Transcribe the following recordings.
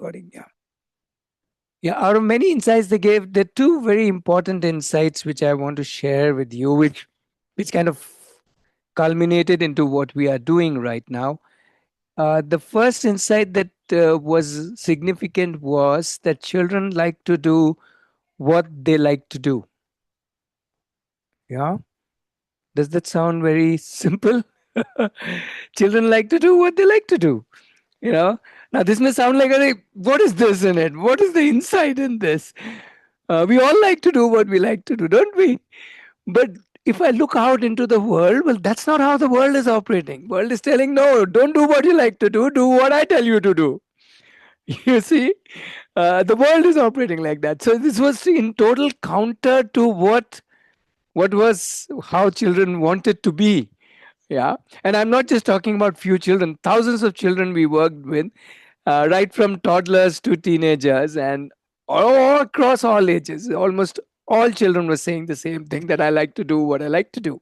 decoding. Yeah. Yeah. Out of many insights they gave, there are two very important insights which I want to share with you, which kind of culminated into what we are doing right now. The first insight that was significant was that children like to do what they like to do. Yeah. Does that sound very simple? Children like to do what they like to do. You know, now this may sound like, what is this in it? What is the insight in this? We all like to do what we like to do, don't we? But if I look out into the world, well, that's not how the world is operating. World is telling, no, don't do what you like to do what I tell you to do. You see, the world is operating like that. So this was in total counter to what was how children wanted to be. Yeah. And I'm not just talking about few children, thousands of children we worked with, right from toddlers to teenagers and all across all ages. Almost all children were saying the same thing, that I like to do what I like to do.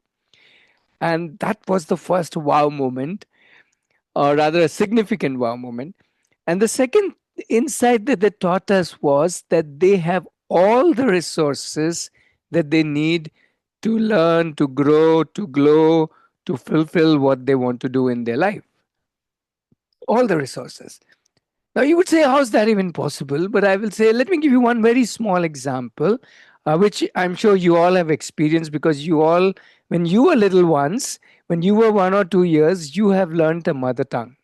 And that was the first wow moment, or rather a significant wow moment. And the second insight that they taught us was that they have all the resources that they need to learn, to grow, to glow, to fulfill what they want to do in their life. All the resources. Now, you would say, how's that even possible? But I will say, let me give you one very small example, which I'm sure you all have experienced, because you all, when you were little ones, when you were 1 or 2 years, you have learned a mother tongue.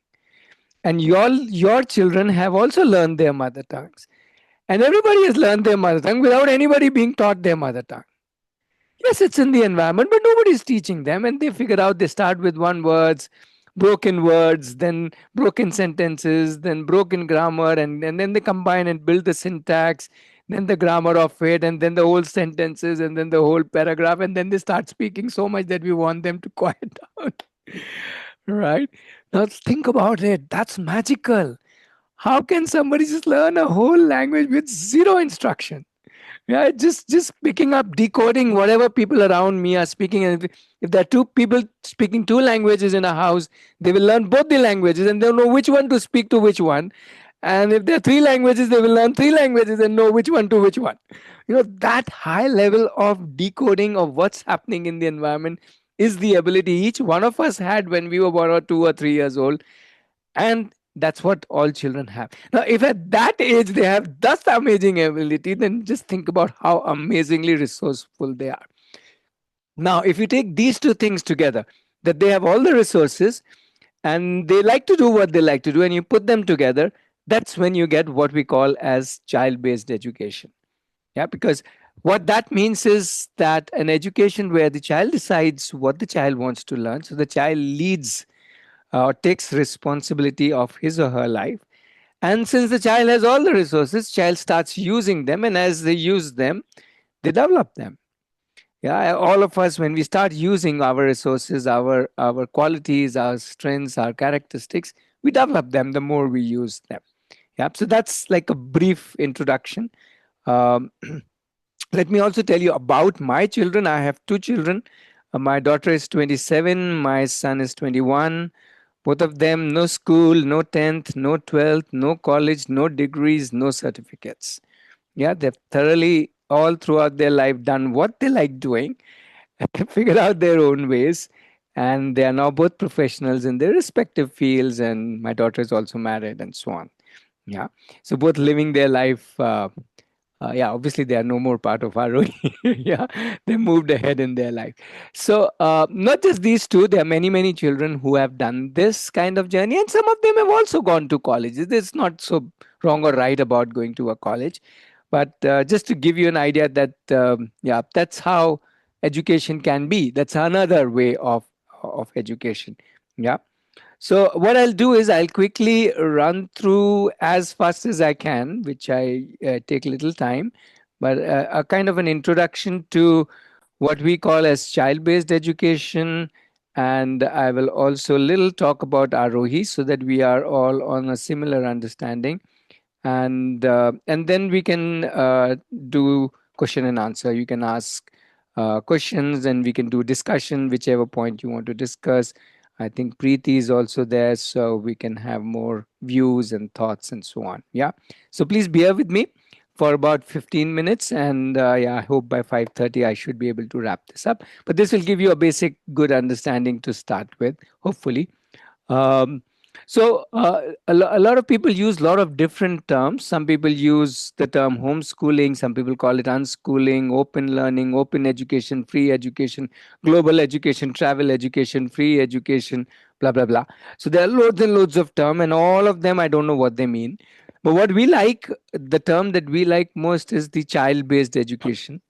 And your children have also learned their mother tongues. And everybody has learned their mother tongue without anybody being taught their mother tongue. Yes, it's in the environment, but nobody's teaching them. And they figure out, they start with one words, then broken sentences, then broken grammar, and then they combine and build the syntax, then the grammar of it, and then the whole sentences, and then the whole paragraph, and then they start speaking so much that we want them to quiet down. Right? Now think about it. That's magical. How can somebody just learn a whole language with zero instruction? Yeah, just picking up, decoding whatever people around me are speaking. And if there are two people speaking two languages in a house, they will learn both the languages and they'll know which one to speak to which one. And if there are three languages, they will learn three languages and know which one to which one. That high level of decoding of what's happening in the environment is the ability each one of us had when we were 1 or 2 or 3 years old. And that's what all children have. Now, if at that age they have that amazing ability, then just think about how amazingly resourceful they are. Now, if you take these two things together, that they have all the resources and they like to do what they like to do, and you put them together, that's when you get what we call as child-based education. Yeah, because what that means is that an education where the child decides what the child wants to learn, so the child leads or takes responsibility of his or her life. And since the child has all the resources, child starts using them, and as they use them, they develop them. Yeah, all of us, when we start using our resources, our qualities, our strengths, our characteristics, we develop them the more we use them. Yeah, so that's like a brief introduction. Um, Let me also tell you about my children. I have two children. My daughter is 27, my son is 21. Both of them, no school, no 10th, no 12th, no college, no degrees, no certificates. Yeah, they've thoroughly all throughout their life done what they like doing, figured out their own ways, and they are now both professionals in their respective fields. And my daughter is also married, and so on. Yeah, so both living their life. Yeah, obviously they are no more part of Aarohi. Yeah, they moved ahead in their life. So not just these two, there are many, many children who have done this kind of journey, and some of them have also gone to college. It's not so wrong or right about going to a college, but just to give you an idea that yeah, that's how education can be. That's another way of education. Yeah. So what I'll do is I'll quickly run through as fast as I can, which I take little time, but a kind of an introduction to what we call as child-based education, and I will also little talk about Aarohi so that we are all on a similar understanding, and then we can do question and answer. You can ask questions, and we can do discussion, whichever point you want to discuss. I think Preeti is also there, so we can have more views and thoughts and so on. Yeah. So please bear with me for about 15 minutes, and yeah, I hope by 5:30 I should be able to wrap this up. But this will give you a basic good understanding to start with, hopefully. Um, a lot of people use a lot of different terms. Some people use the term homeschooling. Some people call it unschooling, open learning, open education, free education, global education, travel education, free education, blah blah blah. So there are loads and loads of terms, and all of them I don't know what they mean. But what we like, the term that we like most is the child-based education,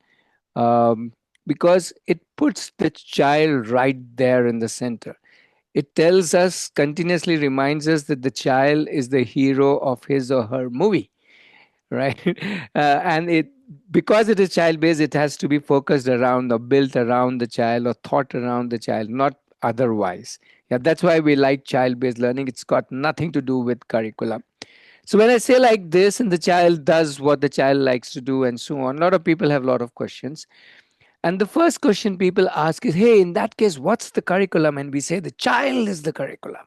um, because it puts the child right there in the center. It tells us, continuously reminds us that the child is the hero of his or her movie, right? And it, because it is child based, it has to be focused around or built around the child or thought around the child, not otherwise. Yeah, that's why we like child based learning. It's got nothing to do with curriculum. So when I say like this, and the child does what the child likes to do, and so on, a lot of people have a lot of questions. And the first question people ask is, hey, in that case, what's the curriculum? And we say the child is the curriculum.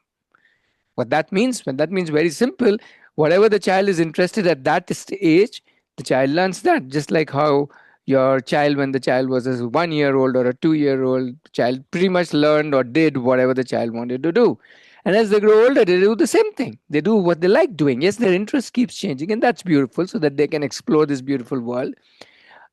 What that means? Well, that means very simple. Whatever the child is interested at that age, the child learns that. Just like how your child, when the child was a 1 year old or a 2 year old child, pretty much learned or did whatever the child wanted to do. And as they grow older, they do the same thing. They do what they like doing. Yes, their interest keeps changing, and that's beautiful, so that they can explore this beautiful world.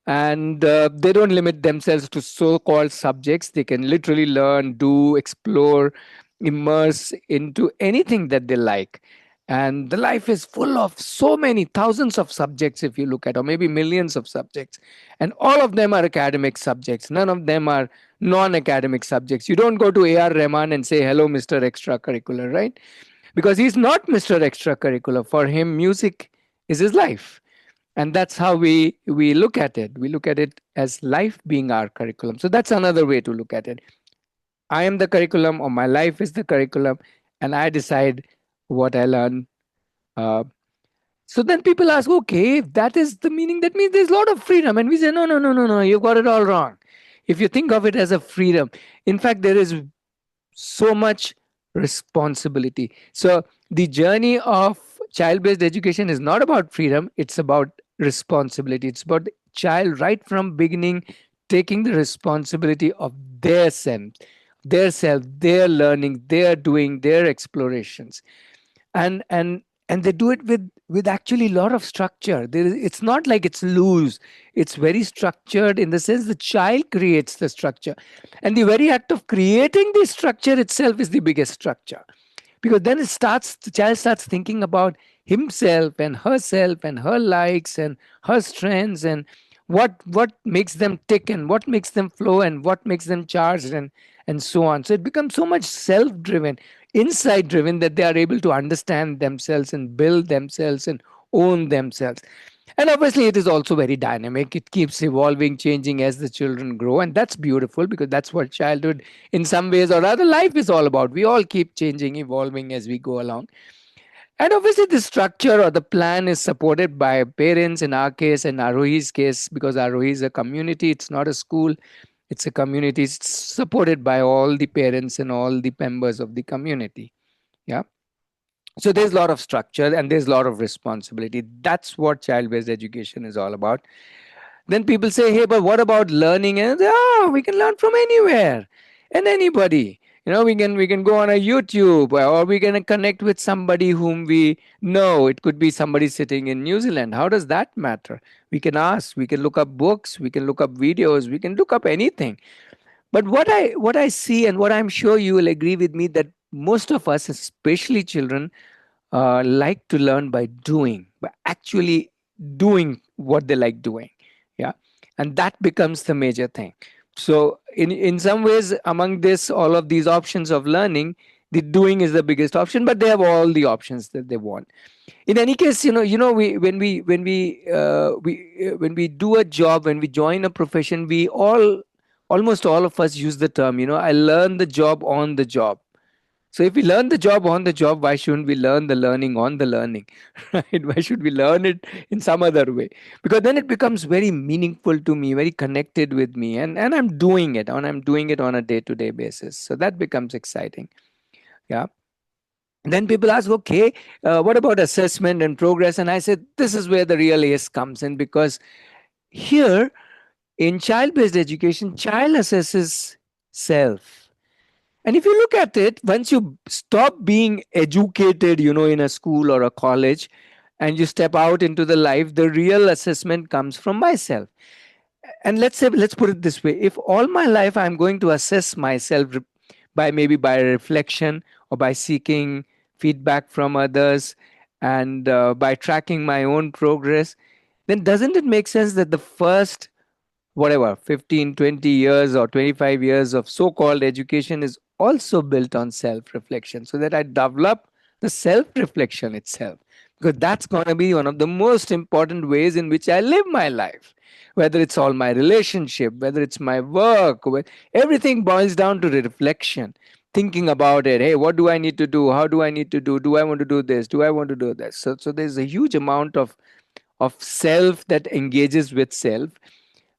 And they don't limit themselves to so-called subjects. They can literally learn, do, explore, immerse into anything that they like. And the life is full of so many thousands of subjects, if you look at, or maybe millions of subjects, and all of them are academic subjects. None of them are non-academic subjects. You don't go to AR Rahman and say, hello, Mr. Extracurricular, right? Because he's not Mr. Extracurricular. For him, music is his life. And that's how we look at it. We look at it as life being our curriculum. So that's another way to look at it. I am the curriculum, or my life is the curriculum, and I decide what I learn. uh, so then people ask, okay, if that is the meaning, that means there's a lot of freedom. And we say, no, no, no, no, no, you got it all wrong. If you think of it as a freedom, in fact, there is so much responsibility. So the journey of child based education is not about freedom, it's about responsibility. It's about the child right from beginning taking the responsibility of their self, their learning, their doing, their explorations. And they do it with actually a lot of structure. It's not like it's loose. It's very structured, in the sense the child creates the structure, and the very act of creating the structure itself is the biggest structure. Because then the child starts thinking about himself and herself and her likes and her strengths, and what makes them tick, and what makes them flow, and what makes them charged, and so on. So it becomes so much self driven, inside driven, that they are able to understand themselves and build themselves and own themselves. And obviously it is also very dynamic. It keeps evolving, changing as the children grow, and that's beautiful, because that's what childhood, in some ways or other, life is all about. We all keep changing, evolving as we go along. And obviously the structure or the plan is supported by parents, in our case, in Aarohi's case, because Aarohi is a community, it's not a school, it's a community. It's supported by all the parents and all the members of the community. Yeah. So there's a lot of structure and there's a lot of responsibility. That's what child-based education is all about. Then people say, hey, but what about learning? And we can learn from anywhere and anybody. We can go on a YouTube, or we can connect with somebody whom we know. It could be somebody sitting in New Zealand. How does that matter? We can ask, we can look up books, we can look up videos, we can look up anything. But what I see, and what I'm sure you will agree with me, that most of us, especially children, like to learn by doing, by actually doing what they like doing. Yeah. And that becomes the major thing. So in some ways, among this, all of these options of learning, the doing is the biggest option, but they have all the options that they want. In any case, we when we do a job, when we join a profession, we all, almost all of us, use the term, I learn the job on the job. So if we learn the job on the job, why shouldn't we learn the learning on the learning? Right? Why should we learn it in some other way? Because then it becomes very meaningful to me, very connected with me, and I'm doing it, and I'm doing it on a day-to-day basis. So that becomes exciting. Yeah. Then people ask, okay, what about assessment and progress? And I said, this is where the real ace comes in, because here in child based education, child assesses self. And if you look at it, once you stop being educated, in a school or a college, and you step out into the life, the real assessment comes from myself. And let's put it this way: if all my life I'm going to assess myself by maybe by reflection, or by seeking feedback from others, and by tracking my own progress, then doesn't it make sense that the first whatever 15, 20 years or 25 years of so called education is also built on self reflection, so that I develop the self reflection itself? Because that's going to be one of the most important ways in which I live my life. Whether it's all my relationship, whether it's my work, everything boils down to the reflection. Thinking about it, hey, what do I need to do? How do I need to do? Do I want to do this? Do I want to do this? So there's a huge amount of self that engages with self,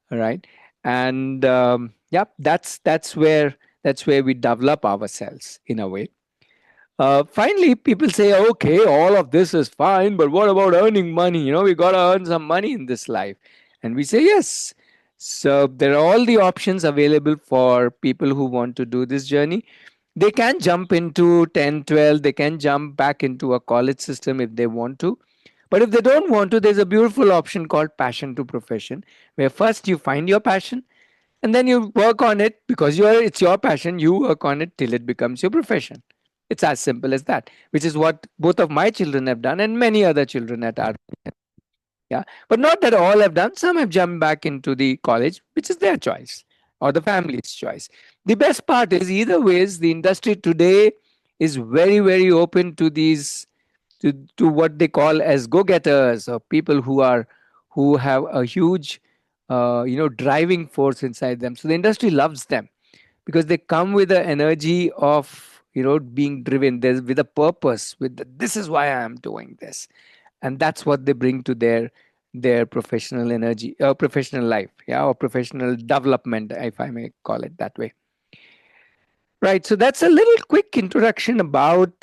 right? And yeah, that's where we develop ourselves in a way. Finally, people say, okay, all of this is fine, but what about earning money? We got to earn some money in this life. And we say, yes. So there are all the options available for people who want to do this journey. They can jump into 10, 12, they can jump back into a college system if they want to. But if they don't want to, there's a beautiful option called passion to profession, where first you find your passion, and then you work on it, because it's your passion. You work on it till it becomes your profession. It's as simple as that, which is what both of my children have done, and many other children at our, yeah. But not that all have done. Some have jumped back into the college, which is their choice or the family's choice. The best part is, either ways, the industry today is very, very open to these, to what they call as go-getters, or people who have a huge driving force inside them. So the industry loves them, because they come with the energy of being driven. There's with a purpose, this is why I am doing this. And that's what they bring to their professional energy, professional life, yeah, or professional development, if I may call it that way. Right. So that's a little quick introduction about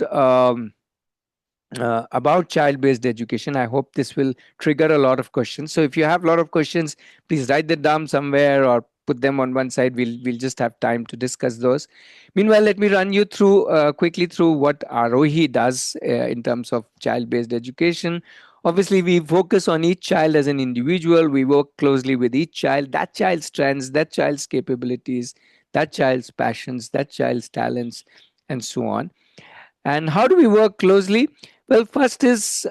child-based education. I hope this will trigger a lot of questions. So if you have a lot of questions, please write them down somewhere or put them on one side. We'll just have time to discuss those. Meanwhile, let me run you through quickly through what Aarohi does in terms of child-based education. Obviously, we focus on each child as an individual. We work closely with each child, that child's strengths, that child's capabilities, that child's passions, that child's talents, and so on. And how do we work closely? Well, first is,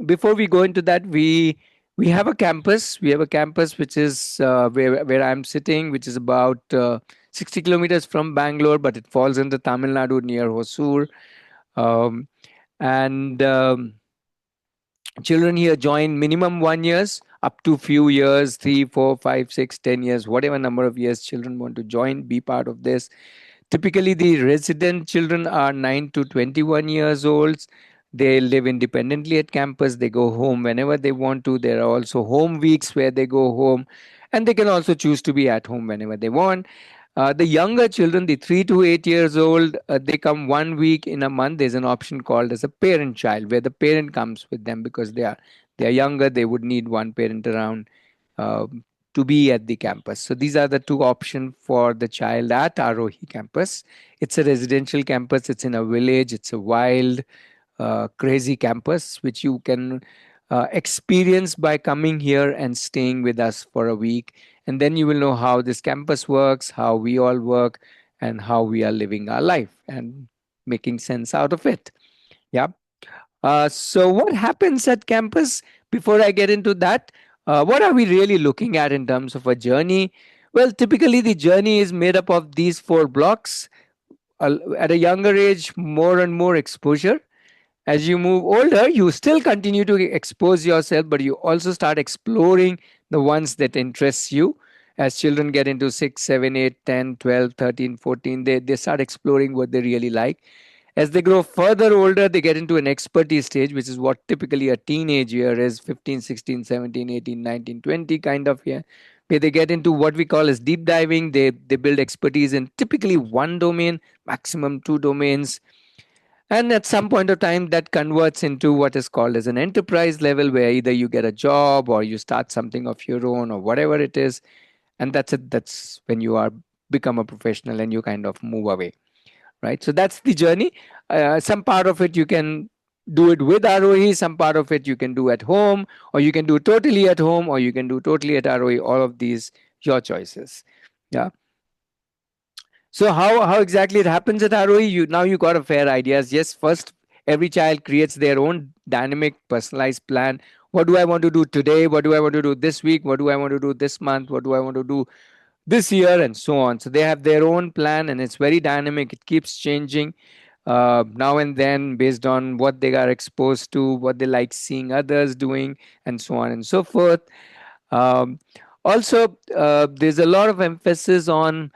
before we go into that, we have a campus. We have a campus which is where I'm sitting, which is about 60 kilometers from Bangalore, but it falls in the Tamil Nadu near Hosur. Um, and Children here join minimum 1 years, up to few years, 3, 4, 5, 6, 10 years, whatever number of years children want to join, be part of this. Typically, the resident children are 9 to 21 years old. They live independently at campus. They go home whenever they want to. There are also home weeks where they go home, and they can also choose to be at home whenever they want. The younger children, the 3 to 8 years old, they come 1 week in a month. There's an option called as a parent child, where the parent comes with them, because they are younger. They would need one parent around to be at the campus. So these are the two options for the child at Aarohi campus. It's a residential campus. It's in a village. It's a wild, crazy campus, which you can experience by coming here and staying with us for a week. And then you will know how this campus works, how we all work, and how we are living our life and making sense out of it. Yeah. So, what happens at campus? Before I get into that, what are we really looking at in terms of a journey? Well, typically, the journey is made up of these four blocks. At a younger age, more and more exposure. As you move older, you still continue to expose yourself, but you also start exploring the ones that interest you. As children get into 6, 7, 8, 10, 12, 13, 14, they start exploring what they really like. As they grow further older, they get into an expertise stage, which is what typically a teenage year is: 15, 16, 17, 18, 19, 20 kind of year, where they get into what we call as deep diving. They build expertise in typically one domain, maximum two domains. And at some point of time, that converts into what is called as an enterprise level, where either you get a job or you start something of your own or whatever it is. And that's it. That's when you are become a professional and you kind of move away, right? So that's the journey. Some part of it you can do it with Aarohi, some part of it you can do at home, or you can do totally at home, or you can do totally at Aarohi. All of these, your choices. Yeah. So how exactly it happens at ROE? You got a fair ideas. Yes, first every child creates their own dynamic, personalized plan. What do I want to do today? What do I want to do this week? What do I want to do this month? What do I want to do this year? And so on. So they have their own plan, and it's very dynamic. It keeps changing now and then based on what they are exposed to, what they like seeing others doing, and so on and so forth. Um, Also, there's a lot of emphasis on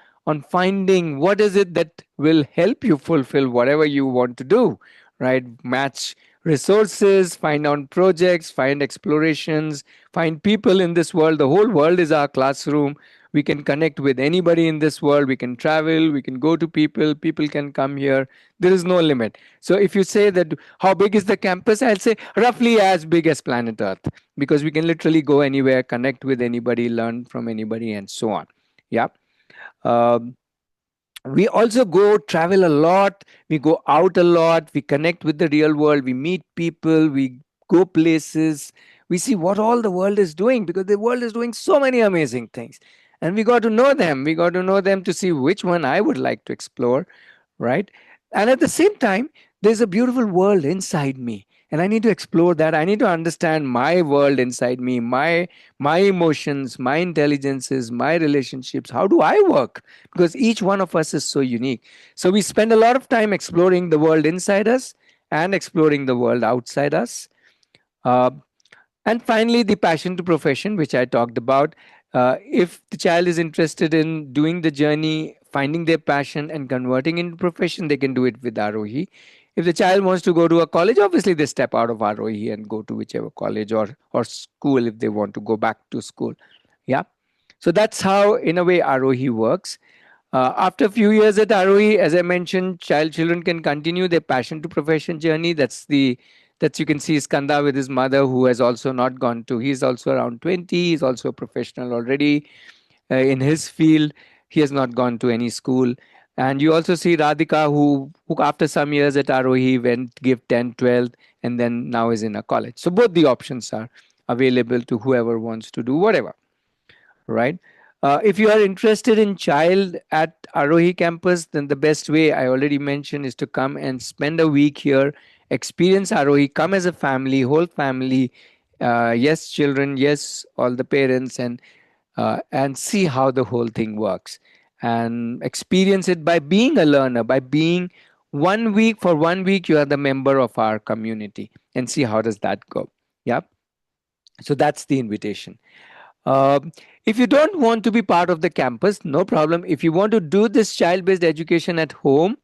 finding what is it that will help you fulfill whatever you want to do, right? Match resources, find out projects, find explorations, find people in this world. The whole world is our classroom. We can connect with anybody in this world. We can travel. We can go to people. People can come here. There is no limit. So if you say that how big is the campus, I'll say roughly as big as planet Earth, because we can literally go anywhere, connect with anybody, learn from anybody, and so on. Yeah. Um, we also go travel a lot, we go out a lot, we connect with the real world, we meet people, we go places, we see what all the world is doing, because the world is doing so many amazing things, and we got to know them to see which one I would like to explore, right? And at the same time, there's a beautiful world inside me, and I need to explore that. I need to understand my world inside me, my emotions, my intelligences, my relationships. How do I work? Because each one of us is so unique. So we spend a lot of time exploring the world inside us and exploring the world outside us. Uh, and finally, the passion to profession, which I talked about. If the child is interested in doing the journey, finding their passion and converting into profession, they can do it with Aarohi. If the child wants to go to a college, obviously they step out of Aarohi and go to whichever college or school if they want to go back to school. Yeah. So that's how, in a way, Aarohi works. After a few years at ROE, as I mentioned, children can continue their passion to profession journey. That you can see Skanda with his mother, who has also not gone to. He's also around 20. He's also a professional already in his field. He has not gone to any school. And you also see Radhika, who after some years at ROE went give 10, 12, and then now is in a college. So both the options are available to whoever wants to do whatever, right? If you are interested in child at Aarohi campus, then the best way I already mentioned is to come and spend a week here, experience Aarohi, come as a family, whole family, yes, children, yes, all the parents, and see how the whole thing works, and experience it by being a learner, by being 1 week. For 1 week, you are the member of our community, and see how does that go. Yeah. So that's the invitation. um, if you don't want to be part of the campus, no problem. If you want to do this child-based education at home,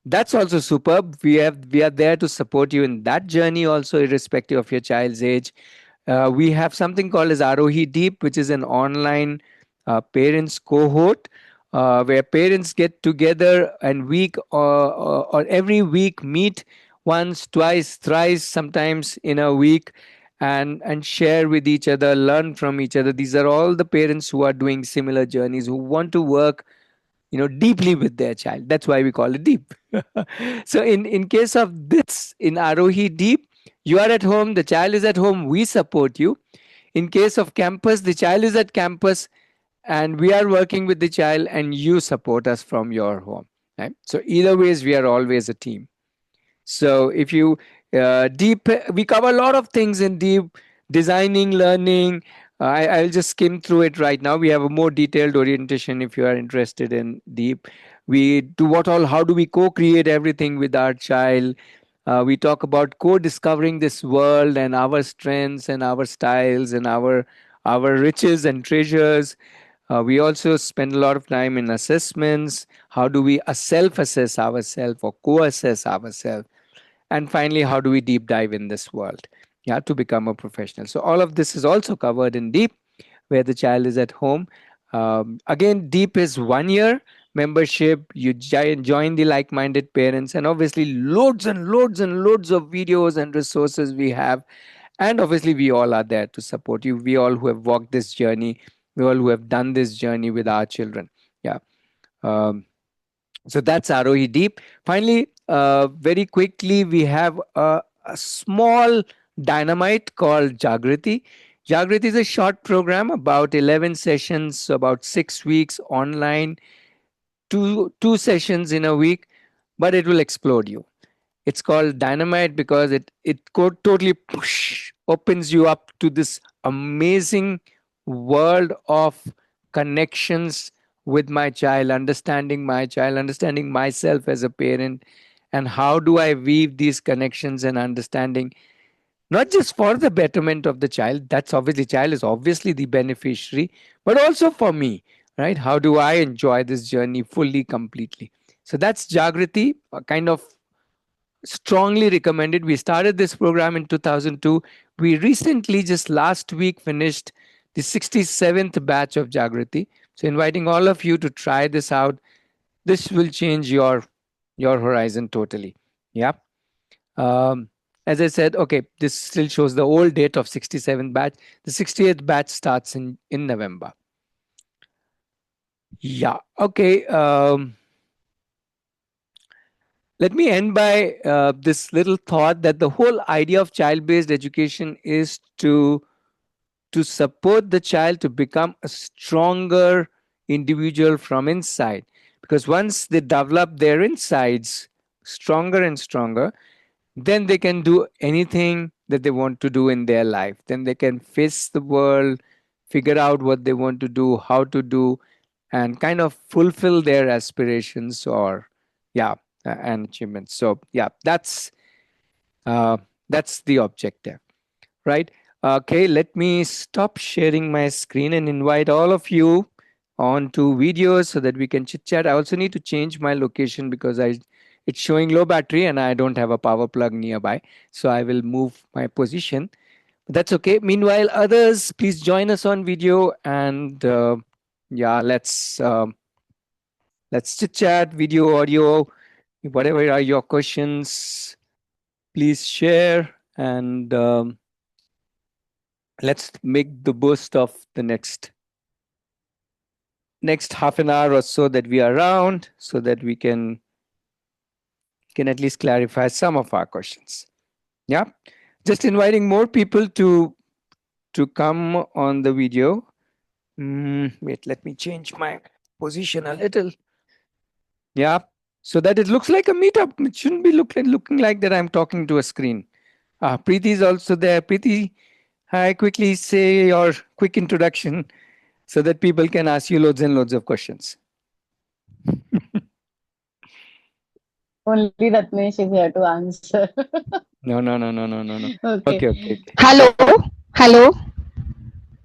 that's also superb. We are there to support you in that journey also, irrespective of your child's age. We have something called as Aarohi Deep, which is an online parents cohort, where parents get together and or every week meet once, twice, thrice, sometimes in a week, and share with each other, learn from each other. These are all the parents who are doing similar journeys, who want to work deeply with their child. That's why we call it deep. So in case of this, in Aarohi Deep, you are at home, the child is at home, we support you. In case of campus, the child is at campus and we are working with the child, and you support us from your home, right? So either ways, we are always a team. So if you deep, we cover a lot of things in deep: designing, learning. I'll just skim through it right now. We have a more detailed orientation if you are interested in deep. We do what all? How do we co-create everything with our child? We talk about co-discovering this world and our strengths and our styles and our riches and treasures. We also spend a lot of time in assessments. How do we self-assess ourselves or co-assess ourselves? And finally, how do we deep dive in this world, yeah, to become a professional? So all of this is also covered in deep, where the child is at home. Again, deep is 1 year, membership, you join the like-minded parents, and obviously loads and loads and loads of videos and resources we have. And obviously we all are there to support you. We all who have walked this journey, we all who have done this journey with our children. Yeah. um, so that's Arohi Deep. Finally, very quickly, we have a small dynamite called Jagriti. Jagriti is a short program, about 11 sessions, about 6 weeks online, two sessions in a week, but it will explode you. It's called dynamite because totally opens you up to this amazing world of connections with my child, understanding myself as a parent, and how do I weave these connections and understanding not just for the betterment of the child, that's obviously child is obviously the beneficiary, but also for me, right? How do I enjoy this journey fully, completely? So that's Jagriti, a kind of strongly recommended. We started this program in 2002. We recently, just last week, finished the 67th batch of Jagriti. So inviting all of you to try this out. This will change your horizon totally. Yeah. um, as I said, okay, this still shows the old date of 67th batch. The 68th batch starts in November. Yeah. Okay. Let me end by this little thought that the whole idea of child-based education is to support the child to become a stronger individual from inside. Because once they develop their insides stronger and stronger, then they can do anything that they want to do in their life. Then they can face the world, figure out what they want to do, how to do, and kind of fulfill their aspirations or, yeah, and achievements. So, yeah, uh, that's the objective, right? Okay, let me stop sharing my screen and invite all of you onto videos so that we can chit chat. I also need to change my location because it's showing low battery and I don't have a power plug nearby. So I will move my position. But that's okay. Meanwhile, others, please join us on video and yeah, let's chit chat, video, audio, whatever are your questions. Please share and let's make the boost of the next half an hour or so that we are around so that we can at least clarify some of our questions. Yeah, just inviting more people to come on the video. Wait, let me change my position a little. Yeah, so that it looks like a meetup. It shouldn't be looking like that I'm talking to a screen. Preeti is also there. Preeti, hi, quickly say your quick introduction so that people can ask you loads and loads of questions. Only Ratnesh is here to answer. No, no, no, no, no, no, no. Okay. Okay, okay, okay. Hello, hello.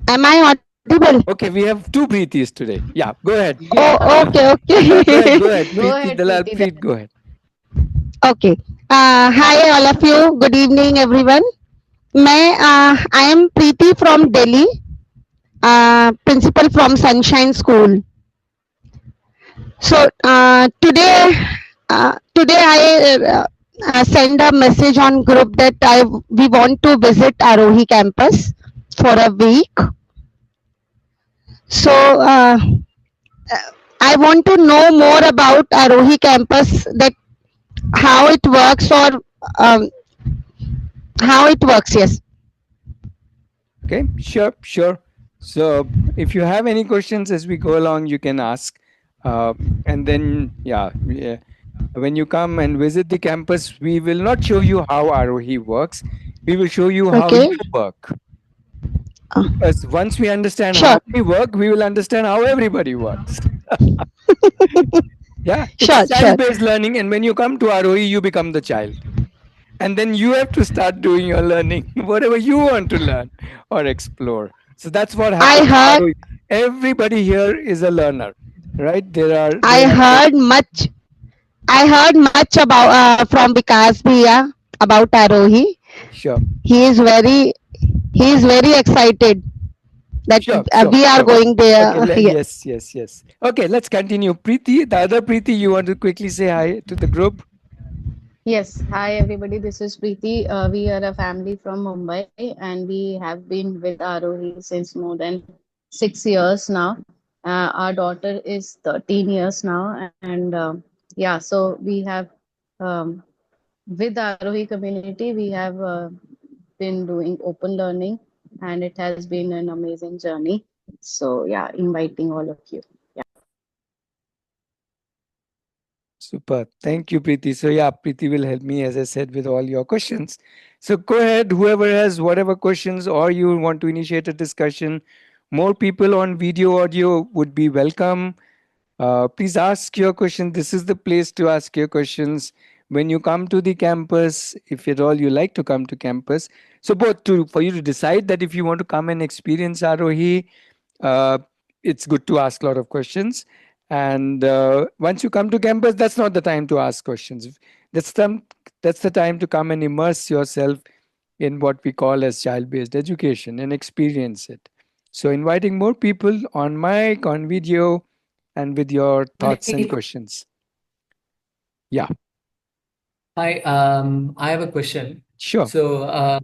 Am I audible? Okay, we have two Preetis today. Yeah, go ahead. Oh, Yeah. okay, Go ahead, okay. go ahead. Go Preeti ahead, Dalal, Preeti. Preet, go ahead. Okay. Hi, all of you. Good evening, everyone. I am Preeti from Delhi, principal from Sunshine School. So today I send a message on group that we want to visit Aarohi campus for a week. So I want to know more about Aarohi campus, that how it works, or um, how it works. Yes. Okay, sure, sure. So if you have any questions as we go along, you can ask. And then, yeah, when you come and visit the campus, we will not show you how Arohi works. We will show you how Okay. you work. Uh, Because once we understand sure. how we work, we will understand how everybody works. Yeah, it's Sure. Sure. child-based learning, and when you come to Arohi, you become the child. And then you have to start doing your learning, whatever you want to learn or explore. So that's what I happens in heard. Arohi. Everybody here is a learner, right? I There are heard much. I heard much about from Vikas Bhaiya about Aarohi. sure. He is very. He is very excited. that Sure, sure, we are sure. going Okay, there. Yeah. yes, yes, yes. Okay, let's continue. Preeti, the other Preeti, you want to quickly say hi to the group? Yes, hi everybody. This is Preeti. We are a family from Mumbai and we have been with Aarohi since more than 6 years now. Our daughter is 13 years now, and yeah, so we have um, with Aarohi community, we have been doing open learning, and it has been an amazing journey. So yeah, inviting all of you. Super. Thank you, Preeti. So, yeah, Preeti will help me, as I said, with all your questions. So, go ahead, whoever has whatever questions or you want to initiate a discussion. More people on video audio would be welcome. Please ask your question. This is the place to ask your questions when you come to the campus, if at all you like to come to campus. So, both to for you to decide that if you want to come and experience Arohi, uh, it's good to ask a lot of questions. And once you come to campus, that's not the time to ask questions. That's the, that's the time to come and immerse yourself in what we call as child-based education and experience it. So inviting more people on mic, on video, and with your thoughts and questions. Yeah, Hi, I have a question. sure. So,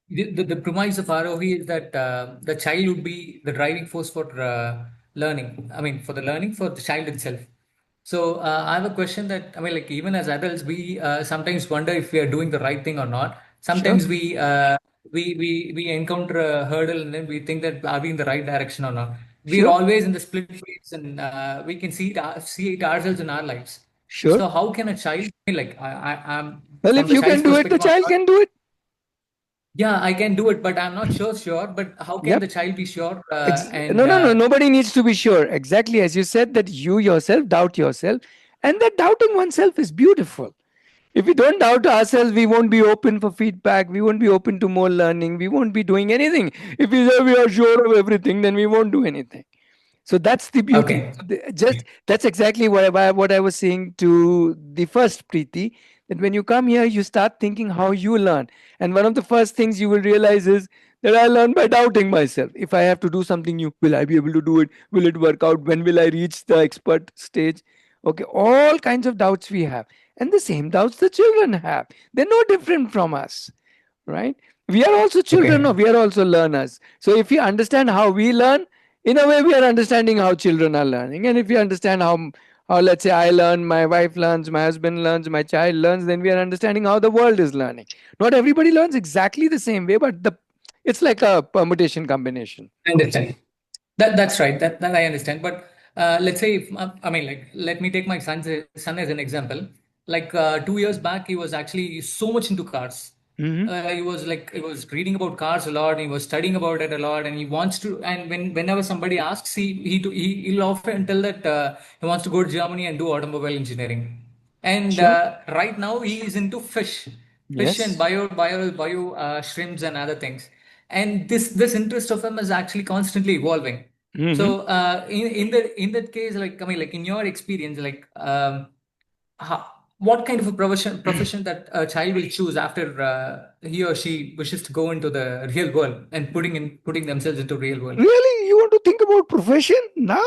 the premise of Aarohi is that the child would be the driving force for learning. I mean, for the learning for the child itself. So, I have a question that, I mean, like, even as adults, we sometimes wonder if we are doing the right thing or not. Sure. Sometimes we encounter a hurdle and then we think that are we in the right direction or not. We're Sure. always in the split phase, and we can see it ourselves in our lives. Sure. So how can a child, I mean, like I'm Well, from if the you child's can do it, the perspective, I'm child not. can do it. Yeah, I can do it, but I'm not sure. But how can Yep. the child be sure? No, And no, no. Nobody needs to be sure. Exactly as you said, that you yourself doubt yourself, and that doubting oneself is beautiful. If we don't doubt ourselves, we won't be open for feedback. We won't be open to more learning. We won't be doing anything. If we say we are sure of everything, then we won't do anything. So that's the beauty. okay, Just that's exactly what I was saying to the first Preeti, that when you come here, you start thinking how you learn. And one of the first things you will realize is that I learn by doubting myself. If I have to do something new, will I be able to do it? Will it work out? When will I reach the expert stage? Okay, all kinds of doubts we have. And the same doubts the children have. They're no different from us, right? We are also children, okay. no, we are also learners. So if we understand how we learn, in a way we are understanding how children are learning. And if we understand how let's say I learn, my wife learns, my husband learns, my child learns, then we are understanding how the world is learning. Not everybody learns exactly the same way, but the it's like a permutation combination. I understand. That's right. That I understand. But let's say if I mean, like, let me take my son as an example. Like 2 years back, he was actually so much into cars. Hmm. He was reading about cars a lot. He was studying about it a lot, and he wants to. And whenever somebody asks, he'll often tell that he wants to go to Germany and do automobile engineering. And Sure. right now he is into fish and Yes. bio shrimps and other things. And this interest of him is actually constantly evolving. Hmm. So in that case, like I mean, like in your experience, like what kind of a profession that a child will choose after he or she wishes to go into the real world and putting themselves into real world. Really, you want to think about profession now?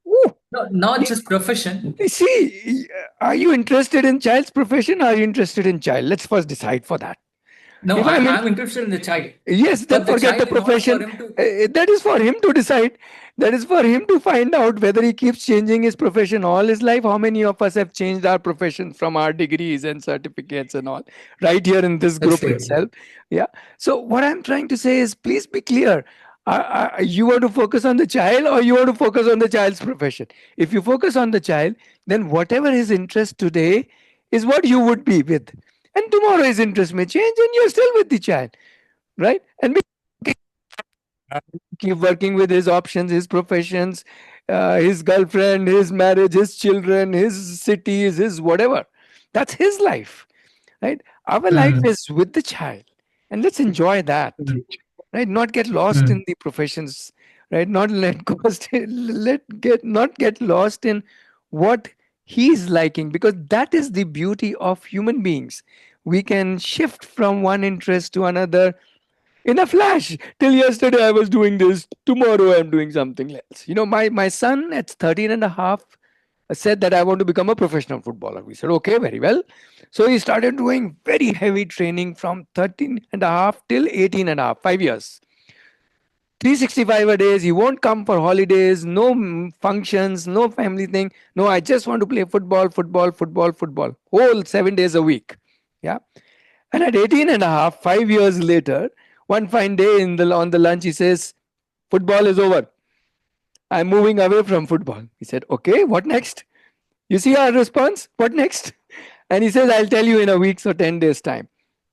Ooh. No, not just profession. You see, are you interested in child's profession? Or are you interested in child? Let's first decide for that. No, If I'm in, I'm interested in the child, yes, then but the forget the child, in order for profession. him to. That is for him to decide. That is for him to find out whether he keeps changing his profession all his life. How many of us have changed our profession from our degrees and certificates and all, right here in this That's group true. itself? Yeah. So, what I'm trying to say is please be clear. You want to focus on the child or you want to focus on the child's profession? If you focus on the child, then whatever his interest today is what you would be with. And tomorrow his interest may change and you're still with the child, right? And keep working with his options, his professions, his girlfriend, his marriage, his children, his cities, his whatever. That's his life, right? Our life Mm, is with the child, and let's enjoy that, mm, right? Not get lost mm, in the professions, right? Not let cost, let get not get lost in what he's liking, because that is the beauty of human beings. We can shift from one interest to another in a flash. Till yesterday I was doing this, tomorrow I'm doing something else. My son at 13 and a half said that I want to become a professional footballer. We said, okay, very well. So he started doing very heavy training from 13 and a half till 18 and a half, 5 years. 365 a days. He won't come for holidays, no functions, no family thing. No, I just want to play football, football, football, football. Whole 7 days a week. Yeah. And at 18 and a half, 5 years later, one fine day on the lunch, he says, football is over. I'm moving away from football. He said, okay, what next? You see our response? What next? And he says, I'll tell you in a week's or 10 days' time.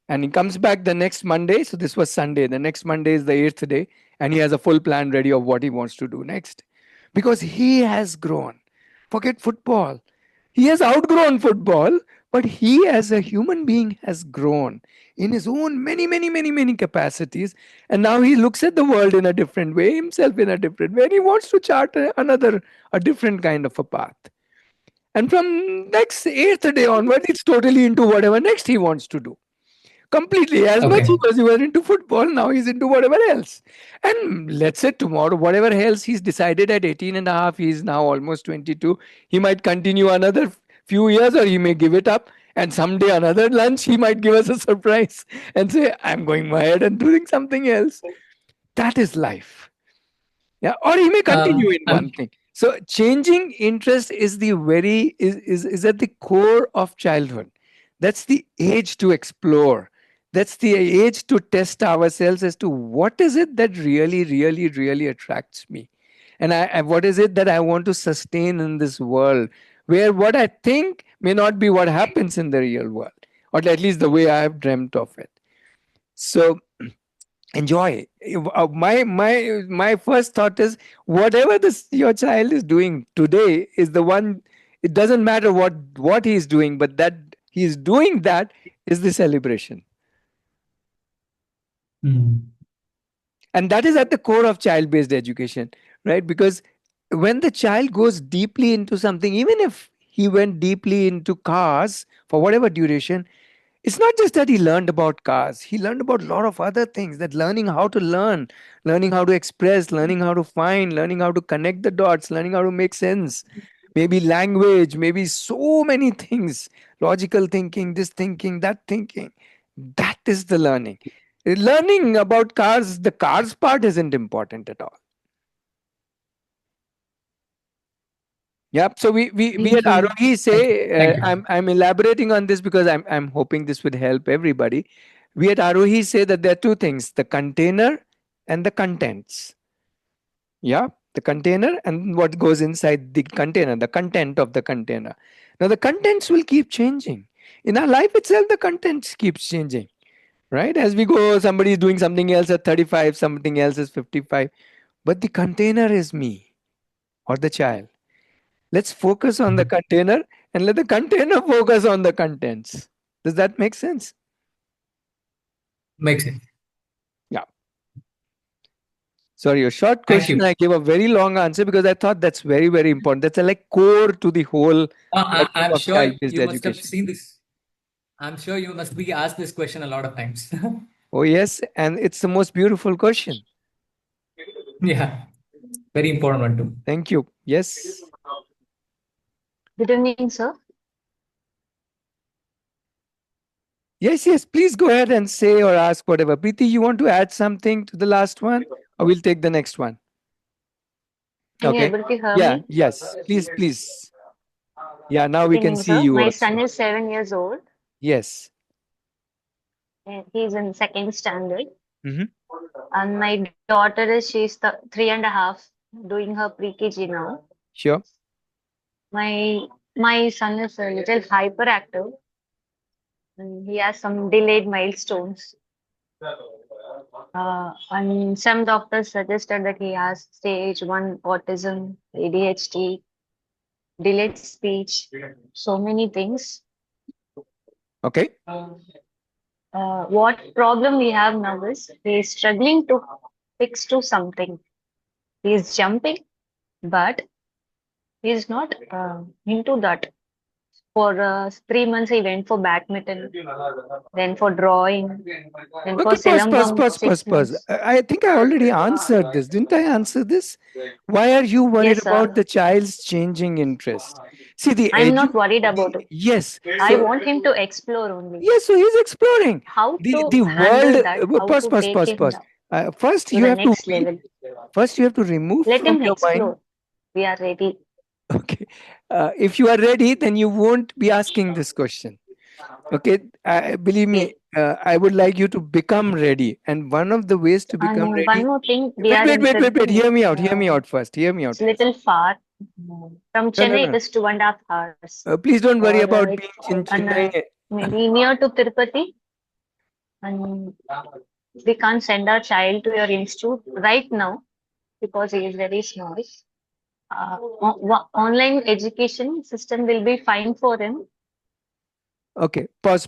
And he comes back the next Monday. So this was Sunday. The next Monday is the eighth day. And he has a full plan ready of what he wants to do next. Because he has grown. Forget football. He has outgrown football, but he as a human being has grown in his own many, many, many, many capacities. And now he looks at the world in a different way, himself in a different way. And he wants to chart a different kind of a path. And from next eighth day onward, it's totally into whatever next he wants to do. Completely. As much Okay. as he was into football, now he's into whatever else. And let's say tomorrow, whatever else he's decided at 18 and a half, he's now almost 22. He might continue another few years or he may give it up. And someday another lunch, he might give us a surprise and say, I'm going ahead and doing something else. That is life. Yeah, or he may continue in I'm one thing. So changing interest is the very is at the core of childhood. That's the age to explore. That's the age to test ourselves as to what is it that really, really, really attracts me, and what is it that I want to sustain in this world, where what I think may not be what happens in the real world, or at least the way I have dreamt of it. So enjoy. My first thought is, whatever this your child is doing today is the one. It doesn't matter what he's doing, but that he's doing that is the celebration. mm, And that is at the core of child based education, right? Because when the child goes deeply into something, even if he went deeply into cars for whatever duration, it's not just that he learned about cars. He learned about a lot of other things, that learning how to learn, learning how to express, learning how to find, learning how to connect the dots, learning how to make sense, maybe language, maybe so many things, logical thinking, this thinking, that thinking. That is the learning. Learning about cars, the cars part isn't important at all. Yep. So we at Thank you. Aarohi thank you. say, Thank you. I'm elaborating on this because I'm hoping this would help everybody. We at Aarohi say that there are two things: the container and the contents. Yeah, the container and what goes inside the container, the content of the container. Now the contents will keep changing. In our life itself, the contents keeps changing. Right? As we go, somebody is doing something else at 35, something else is 55. But the container is me or the child. Let's focus on the Mhm. container and let the container focus on the contents. Does that make sense? Makes sense. Yeah. Sorry, a short Thank question. you. I gave a very long answer because I thought that's very, very important. That's a like core to the whole problem I'm of sure child-based you must have education. seen this. I'm sure you must be asked this question a lot of times. Oh yes, and it's the most beautiful question. Yeah, very important one too. Thank you. Yes. Good evening, sir. Yes, yes. Please go ahead and say or ask whatever. Preeti, you want to add something to the last one? Or we'll take the next one. Can you Okay. able to hear Yeah, me? yes. Please, please. Yeah, now Good we can evening, see sir. you My also. son is 7 years old Yes. and he's in second standard. Hmm. And my daughter is she's 3.5, doing her pre-KG now. Sure. My son is a little hyperactive and he has some delayed milestones. And some doctors suggested that he has stage 1 autism, ADHD, delayed speech, so many things. Okay. What problem we have now is he is struggling to fix to something. He is jumping, but he is not into that. For 3 months, he went for badminton, then for drawing, then for Okay, Silambam, six pause. months. I think I already answered this. Didn't I answer this? Why are you worried Yes, sir. about the child's changing interest? See, the I'm not worried about it. yes. I So want him to explore only. yes, so he's exploring How the to world. handle that, how to take him Pause. down First, to you the have to next level. first you have to remove Let from him your mind. explore. We are ready. Okay, if you are ready, then you won't be asking this question. Okay, believe Okay. me, I would like you to become ready, and one of the ways to become And one ready. more thing, we are in Wait. Tirupati. Hear me out first. Hear me It's out a first. little far. From Chennai, it No. is 2.5 hours. Please don't worry Or about being it's in Chennai. maybe near to Tirupati. And we can't send our child to your institute right now because he is very small. Online education system will be fine for him. Okay, pause.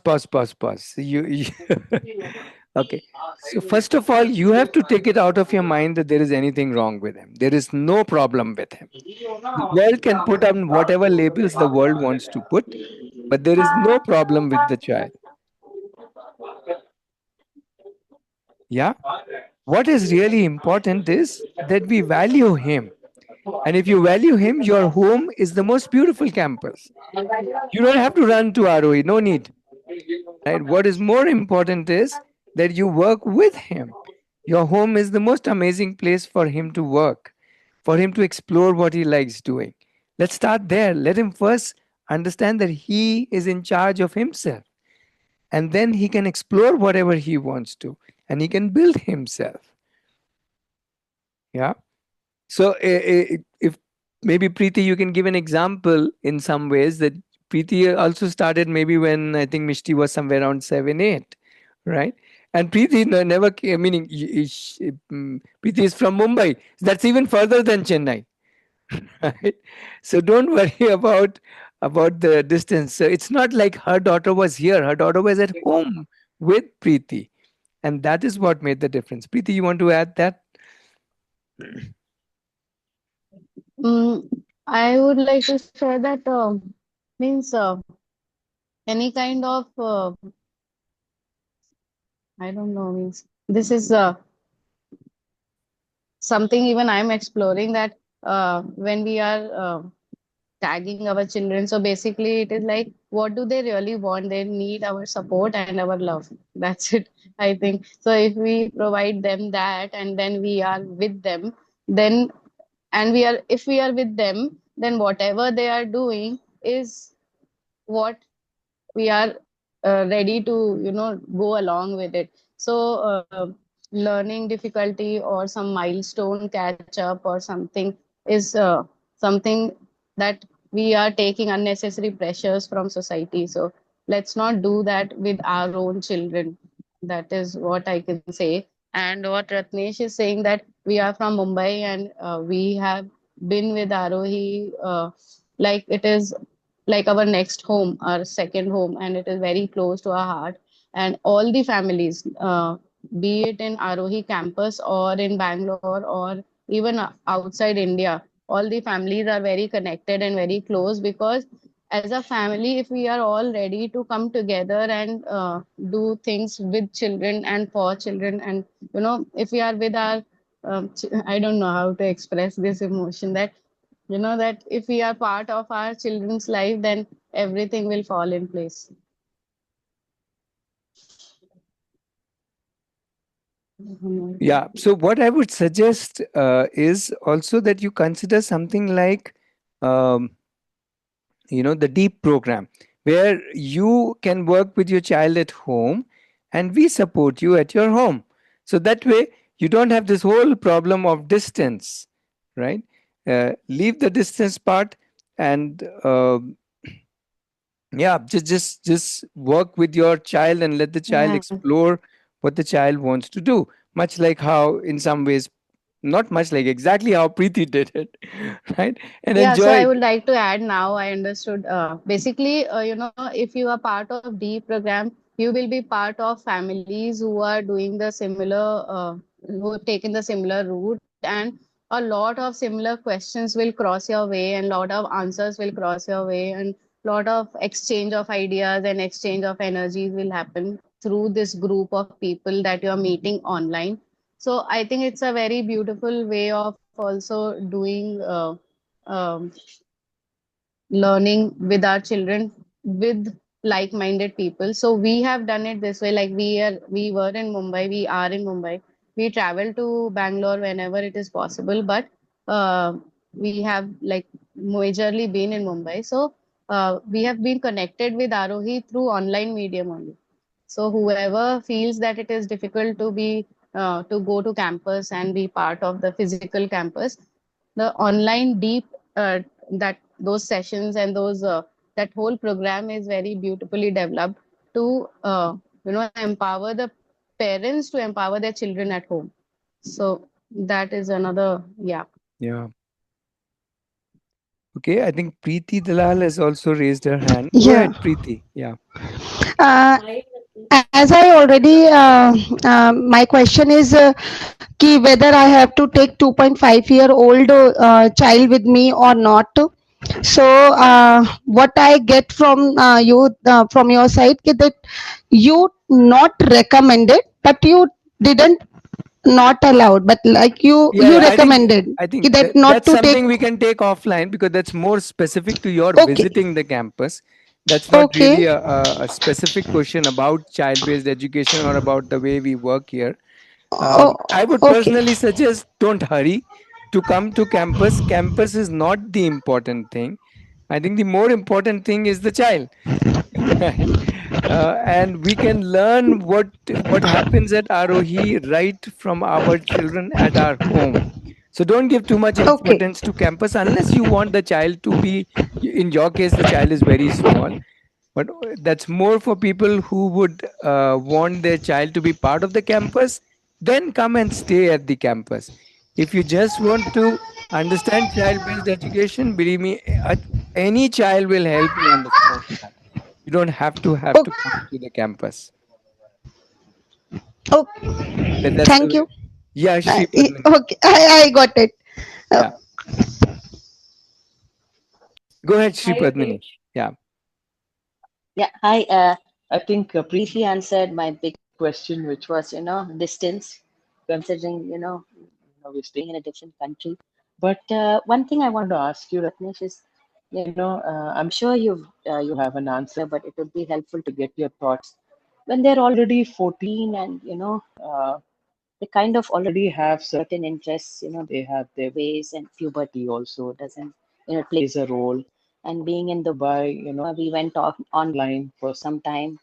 Okay. So first of all, you have to take it out of your mind that there is anything wrong with him. There is no problem with him. The world can put on whatever labels the world wants to put, but there is no problem with the child. Yeah. What is really important is that we value him. And if you value him, your home is the most beautiful campus. You don't have to run to Aarohi, no need. Right? What is more important is that you work with him. Your home is the most amazing place for him to work, for him to explore what he likes doing. Let's start there. Let him first understand that he is in charge of himself, and then he can explore whatever he wants to, and he can build himself. Yeah. So, if maybe Preeti, you can give an example in some ways that Preeti also started maybe when I think Mishti was somewhere around 7, 8, right? And Preeti never came, meaning Preeti is from Mumbai. That's even further than Chennai, right? So don't worry about the distance. So it's not like her daughter was here. Her daughter was at home with Preeti, and that is what made the difference. Preeti, you want to add that? Mm, I would like to share that means any kind of I don't know means this is something even I'm exploring that when we are tagging our children. So basically, it is like, what do they really want? They need our support and our love. That's it, I think. So if we provide them that, and then we are with them, then and we are if we are with them, then whatever they are doing is what we are ready to go along with it. So learning difficulty or some milestone catch up or something is something that we are taking unnecessary pressures from society. So let's not do that with our own children. That is what I can say. And what Ratnesh is saying, that we are from Mumbai, and we have been with Arohi like it is like our next home, our second home, and it is very close to our heart. And all the families, be it in Arohi campus or in Bangalore or even outside India, all the families are very connected and very close, because as a family, if we are all ready to come together and do things with children and for children, and if we are with our I don't know how to express this emotion, that that if we are part of our children's life, then everything will fall in place. Yeah. So what I would suggest is also that you consider something like, um, the deep program, where you can work with your child at home, and we support you at your home. So that way you don't have this whole problem of distance, right? Leave the distance part, and yeah, just work with your child and let the child Yeah. explore what the child wants to do, much like how in some ways, not much like, exactly how Preeti did it, right? And Yeah, so I enjoy. would like to add, now I understood. Basically, if you are part of D program, you will be part of families who are doing the similar, who have taken the similar route, and a lot of similar questions will cross your way, and lot of answers will cross your way, and lot of exchange of ideas and exchange of energies will happen through this group of people that you are meeting online. So I think it's a very beautiful way of also doing um, learning with our children with like-minded people. So we have done it this way. Like we were in Mumbai, we are in Mumbai. We travel to Bangalore whenever it is possible, but we have like majorly been in Mumbai. So we have been connected with Aarohi through online medium only. So whoever feels that it is difficult to be to go to campus and be part of the physical campus, the online deep that those sessions and those that whole program is very beautifully developed to empower the parents to empower their children at home. So that is another, yeah. Yeah. Okay, I think Preeti Dalal has also raised her hand. Go Yeah. ahead, Preeti. Yeah. Uh, as I already, my question is कि whether I have to take 2.5-year-old child with me or not. So what I get from you from your side कि that you not recommended, but you didn't not allowed, but like Yeah, you yeah, recommended I कि think that that not that's to take. something we can take offline because that's more specific to your Okay, visiting the campus. That's not okay, really a specific question about child-based education or about the way we work here. oh, I would okay, personally suggest don't hurry to come to campus. Campus is not the important thing. I think the more important thing is the child. Right. And we can learn what happens at Arohi right from our children at our home. So don't give too much okay, importance to campus unless you want the child to be. In your case, the child is very small, but that's more for people who would want their child to be part of the campus. Then come and stay at the campus. If you just want to understand child-based education, believe me, any child will help you understand that. You don't have to okay, come to the campus. okay. That's the Thank way. you. Yeah, Shri Padmini. Okay, I got it. Uh, Yeah, go ahead, Shri Padmini. Yeah. Yeah, hi. I think Preeti answered my big question, which was, distance, considering, we're staying in a different country. But one thing I wanted to ask you, Ratnesh, is, I'm sure you have an answer, but it would be helpful to get your thoughts. When they're already 14 and, they kind of already have certain interests, they have their ways, and puberty also doesn't, plays a role. And being in Dubai, we went off online for some time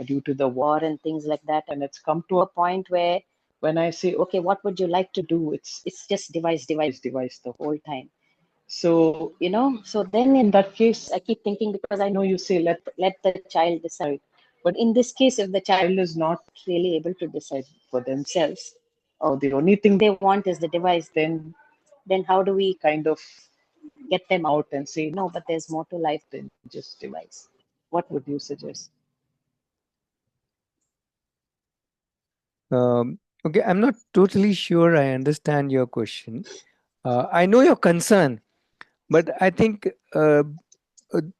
due to the war and things like that. And it's come to a point where when I say, okay, what would you like to do? It's just device the whole time. So, so then in that case, I keep thinking because I know you say let the child decide. But in this case, if the child is not really able to decide for themselves, or the only thing they want is the device, then how do we kind of get them out and say, no, but there's more to life than just device? What would you suggest? Okay, I'm not totally sure I understand your question. I know your concern, but I think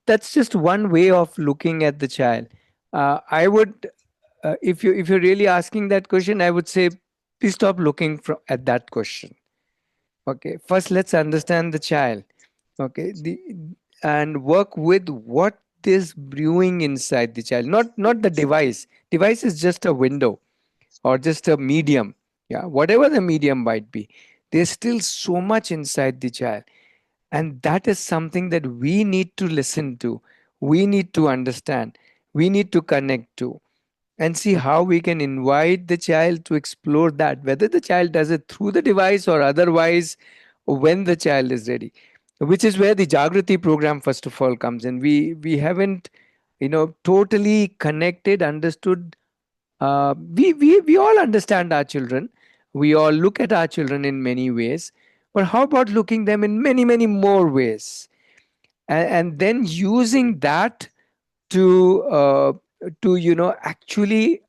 that's just one way of looking at the child. I would, if you're really asking that question, I would say, please stop looking at that question. Okay, first let's understand the child. Okay, and work with what is brewing inside the child, not the device. Device is just a window or just a medium. Yeah, whatever the medium might be, there's still so much inside the child, and that is something that we need to listen to, we need to understand, we need to connect to, and see how we can invite the child to explore that, whether the child does it through the device or otherwise when the child is ready, which is where the Jagrati program first of all comes in. We haven't totally connected, understood. We all understand our children, we all look at our children in many ways, but how about looking them in many more ways, and then using that to actually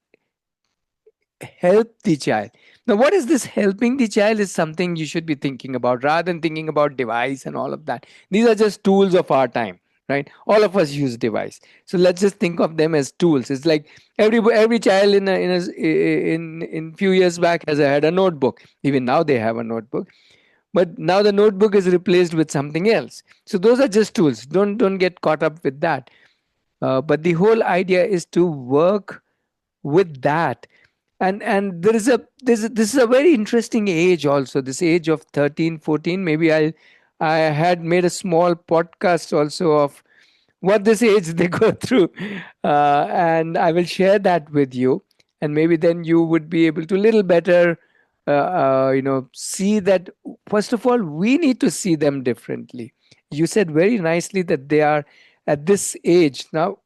help the child. Now, what is this helping the child is something you should be thinking about rather than thinking about device and all of that. These are just tools of our time, right? All of us use device. So let's just think of them as tools. It's like every child in few years back had a notebook. Even now they have a notebook, but now the notebook is replaced with something else. So those are just tools. Don't get caught up with that. But the whole idea is to work with that. And this is a very interesting age also, this age of 13, 14. Maybe I had made a small podcast also of what this age they go through, and I will share that with you, and maybe then you would be able to little better see that. First of all, we need to see them differently. You said very nicely that they are at this age now.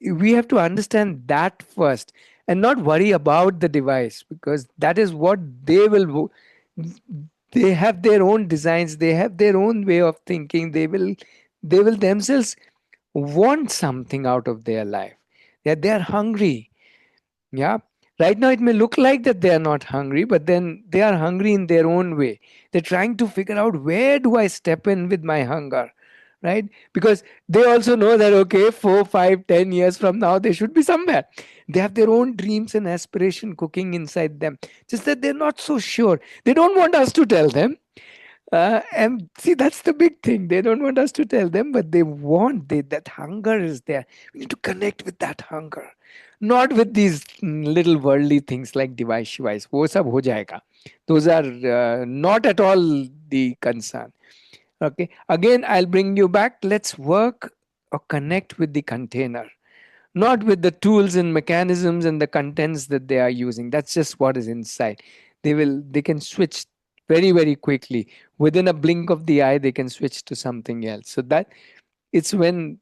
We have to understand that first and not worry about the device, because that is what they have their own designs, they have their own way of thinking. They will themselves want something out of their life. They are hungry. Yeah. Right now, it may look like that they are not hungry, but then they are hungry in their own way. They're trying to figure out, where do I step in with my hunger, right? Because they also know that, okay, 4, 5, 10 years from now, they should be somewhere. They have their own dreams and aspiration cooking inside them. Just that they're not so sure. They don't want us to tell them. And see, that's the big thing. They don't want us to tell them, but that hunger is there. We need to connect with that hunger, not with these little worldly things like device. वो सब हो जाएगा. Those are not at all the concern. Okay. Again, I'll bring you back. Let's work or connect with the container, not with the tools and mechanisms and the contents that they are using. That's just what is inside. They can switch very, very quickly. Within a blink of the eye, they can switch to something else. So that it's when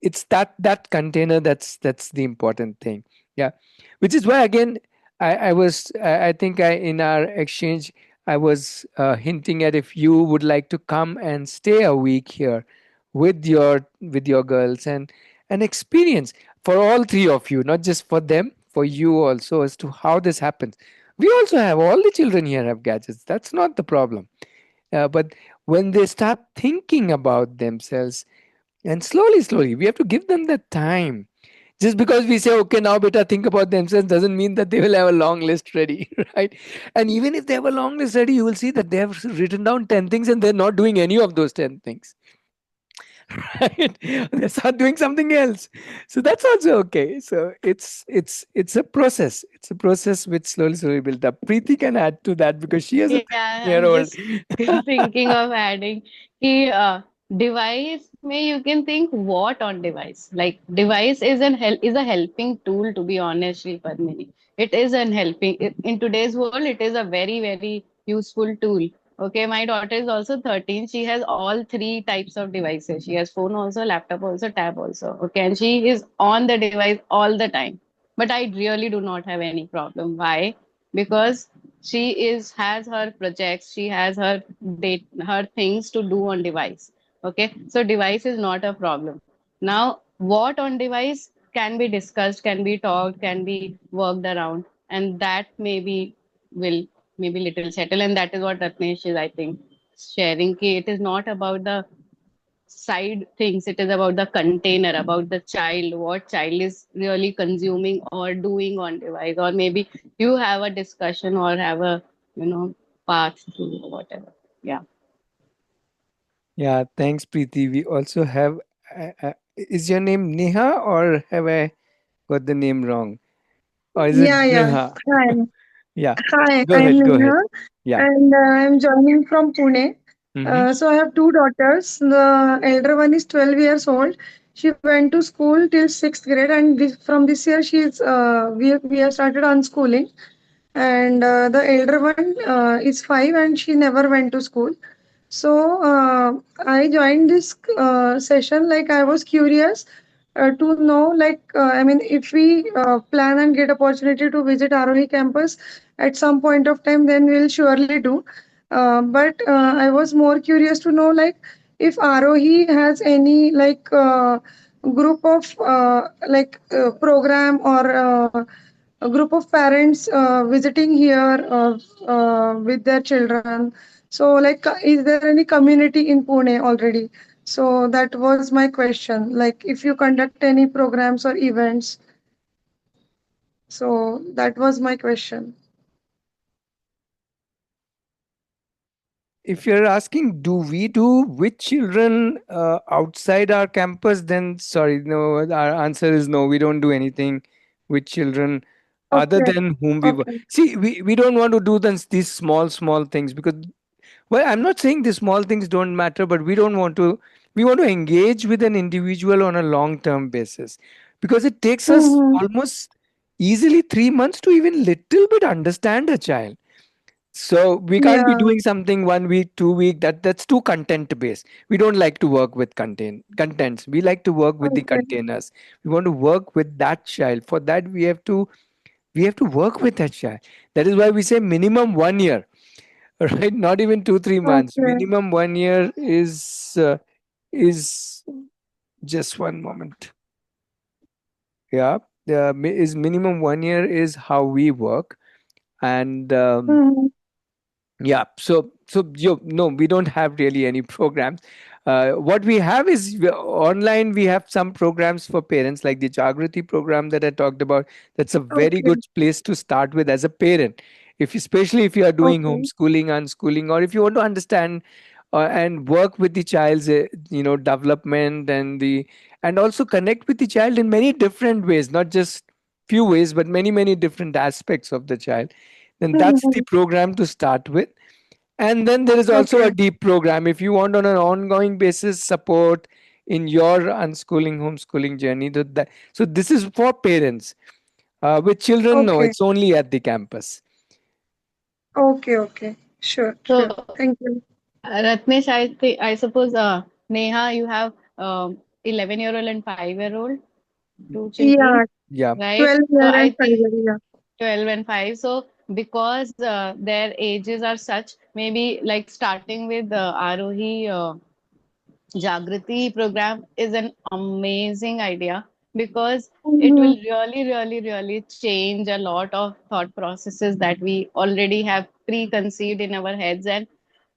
it's that container that's the important thing. Yeah. Which is why, again, I think in our exchange I was hinting at, if you would like to come and stay a week here with your girls and experience, for all three of you, not just for them, for you also, as to how this happens. We also have, all the children here have gadgets. That's not the problem. But when they start thinking about themselves, and slowly, we have to give them that time. Just because we say, okay, now beta, think about themselves, doesn't mean that they will have a long list ready, right? And even if they have a long list ready, you will see that they have written down 10 things and they're not doing any of those 10 things. Right? They start doing something else. So that's also okay. So it's a process. It's a process which slowly built up. Preeti can add to that because she has a Yeah, 13-year I'm old. just thinking of adding कि device में you can think what on device. Like device is a helping tool, to be honest, Sri Padmini. It is an helping in today's world. It is a very useful tool. Okay, my daughter is also 13. She has all three types of devices. She has phone also, laptop also, tab also. Okay, and she is on the device all the time. But I really do not have any problem. Why? Because she is has her projects, she has her things to do on device. Okay, so device is not a problem. Now what on device can be discussed, can be talked, can be worked around, and that maybe will maybe little settle. And that is what Ratnesh is, I think, sharing ki it is not about the side things, it is about the container, about the child, what child is really consuming or doing on device. Or maybe you have a discussion or have a path through or whatever. Yeah. Yeah, thanks, Preeti. We also have. Is your name Neha, or have I got the name wrong? Or is it Yeah, yeah. Neha? Hi. Yeah. Hi, Go I'm ahead. Go Neha ahead. Yeah. and I'm joining from Pune. Mm-hmm. So I have two daughters. The elder one is 12 years old. She went to school till sixth grade, and from this year we have started unschooling. And the elder one is 5, and she never went to school. So I joined this session. Like I was curious to know, like I mean, if we plan and get opportunity to visit Aarohi campus at some point of time, then we'll surely do. But I was more curious to know, like, if Aarohi has any like group of program or a group of parents visiting here with their children. So, like, is there any community in Pune already? So that was my question. Like, if you conduct any programs or events, so that was my question. If you're asking, do we do with children outside our campus, then sorry, no, our answer is no. We don't do anything with children other Okay, than whom we work. okay. See, we don't want to do these small things because, well, I'm not saying the small things don't matter, but we don't want to. We want to engage with an individual on a long term basis because it takes us Mm-hmm. almost easily 3 months to even little bit understand a child. So we can't be Yeah. doing something 1 week, 2 week. That's too content based. We don't like to work with contents. We like to work with the Okay. containers. We want to work with that child. For that we have to work with that child. That is why we say minimum 1 year, right? Not even 2, 3 months. Okay. Minimum 1 year is just one moment. Yeah, is minimum 1 year is how we work, and Mm-hmm. yeah, so no, we don't have really any programs. What we have is online. We have some programs for parents, like the Jagrati program that I talked about. That's a very Okay. good place to start with as a parent. If especially if you are doing Okay. homeschooling, unschooling, or if you want to understand and work with the child's development and also connect with the child in many different ways, not just few ways, but many different aspects of the child. Then that's the Mm-hmm. program to start with. And then there is also a Okay. deep program if you want on an ongoing basis support in your unschooling homeschooling journey. So this is for parents. With children, no, Okay. it's only at the campus. Okay. Okay. Sure. Sure. So, Thank you. Ratnesh, I suppose, Neha, you have 11-year-old and 5-year-old, two children, Yeah. Yeah. right? 12 So year I and 5 think year. Yeah. 12 and 5. So because their ages are such, maybe like starting with Aarohi Jagriti program is an amazing idea because it Mm-hmm. will really change a lot of thought processes that we already have preconceived in our heads. And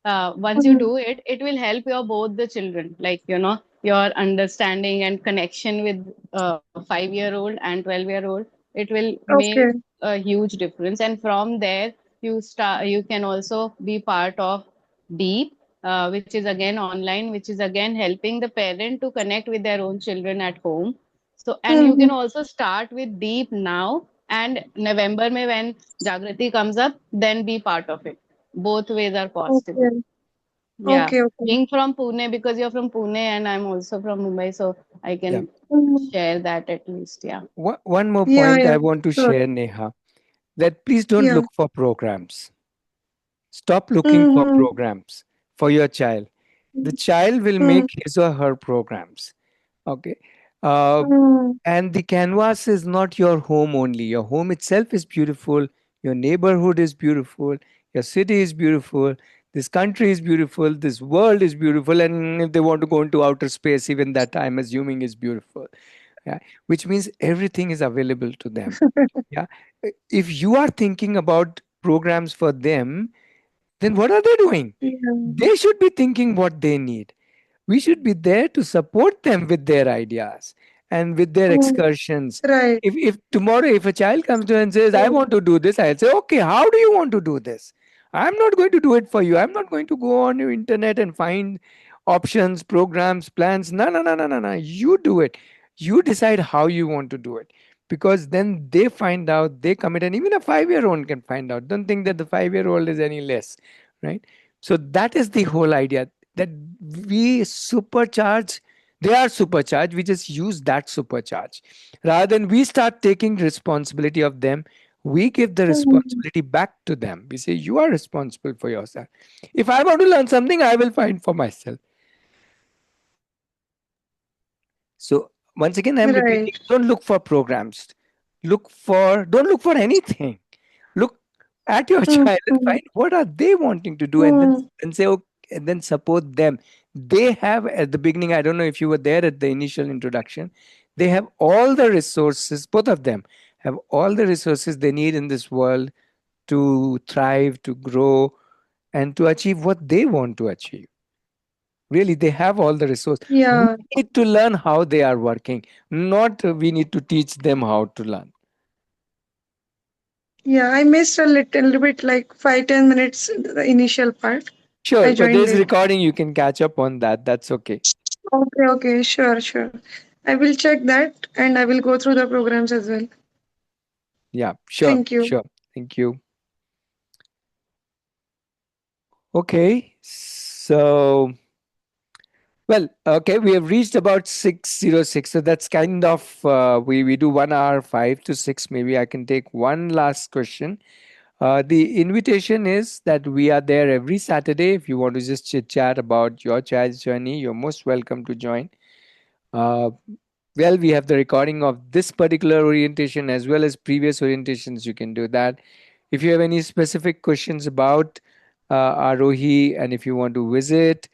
once you Mm-hmm. do it, it will help your both the children, like, your understanding and connection with 5-year-old and 12-year-old. It will make Okay. a huge difference. And from there, you can also be part of Deep, which is again online, which is again helping the parent to connect with their own children at home. So, and you Mm-hmm. can also start with Deep now, and November may when Jagrati comes up, then be part of it. Both ways are possible. Okay. Yeah. Okay. Okay. Being from Pune, because you're from Pune and I'm also from Mumbai, so I Yeah. can Mm-hmm. share that at least. Yeah. One more Yeah. point Yeah. I want to Sure. share, Neha, that please don't Yeah. look for programs. Stop looking for Mm-hmm. programs for your child. The child will Mm-hmm. make his or her programs. Okay. uh, and the canvas is not your home only. Your home itself is beautiful, your neighborhood is beautiful, your city is beautiful, this country is beautiful, this world is beautiful, and if they want to go into outer space, even that I'm assuming is beautiful. Yeah, which means everything is available to them. Yeah. If you are thinking about programs for them, then what are they doing? Yeah. They should be thinking what they need. We should be there to support them with their ideas and with their Mm, excursions. right. If tomorrow if a child comes to and says, I Right. want to do this, I'll say, okay, how do you want to do this? I'm not going to do it for you. I'm not going to go on your internet and find options, programs, plans. No. You do it. You decide how you want to do it. Because then they find out, they commit, and even a 5-year old can find out. Don't think that the 5-year old is any less, right? So that is the whole idea, that we supercharge. They are supercharged, we just use that supercharge rather than we start taking responsibility of them. We give the Mm, responsibility back to them. We say, you are responsible for yourself. If I want to learn something, I will find for myself. So once again, I'm repeating, right. don't look for programs. Don't look for anything. Look at your Mm, child and mm, find what are they wanting to do, and then mm, and say, okay, and then support them. They have at the beginning, I don't know if you were there at the initial introduction, they have all the resources, both of them have all the resources they need in this world to thrive, to grow, and to achieve what they want to achieve. Really, they have all the resource. We Yeah, need to learn how they are working, not we need to teach them how to learn. yeah. I missed a little bit, like 5-10 minutes, the initial part. I Sure, but joined there's late. recording. You can catch up on that. That's okay. Okay, okay, sure, sure. I will check that and I will go through the programs as well. Yeah, sure, Thank you. sure. Thank you. Okay, so well, okay, we have reached about 6:06. So that's kind of we do 1 hour, 5 to 6. Maybe I can take one last question. The invitation is that we are there every Saturday. If you want to just chit chat about your child's journey, you're most welcome to join. Uh, well, we have the recording of this particular orientation as well as previous orientations. You can do that. If you have any specific questions about Aarohi, and if you want to visit,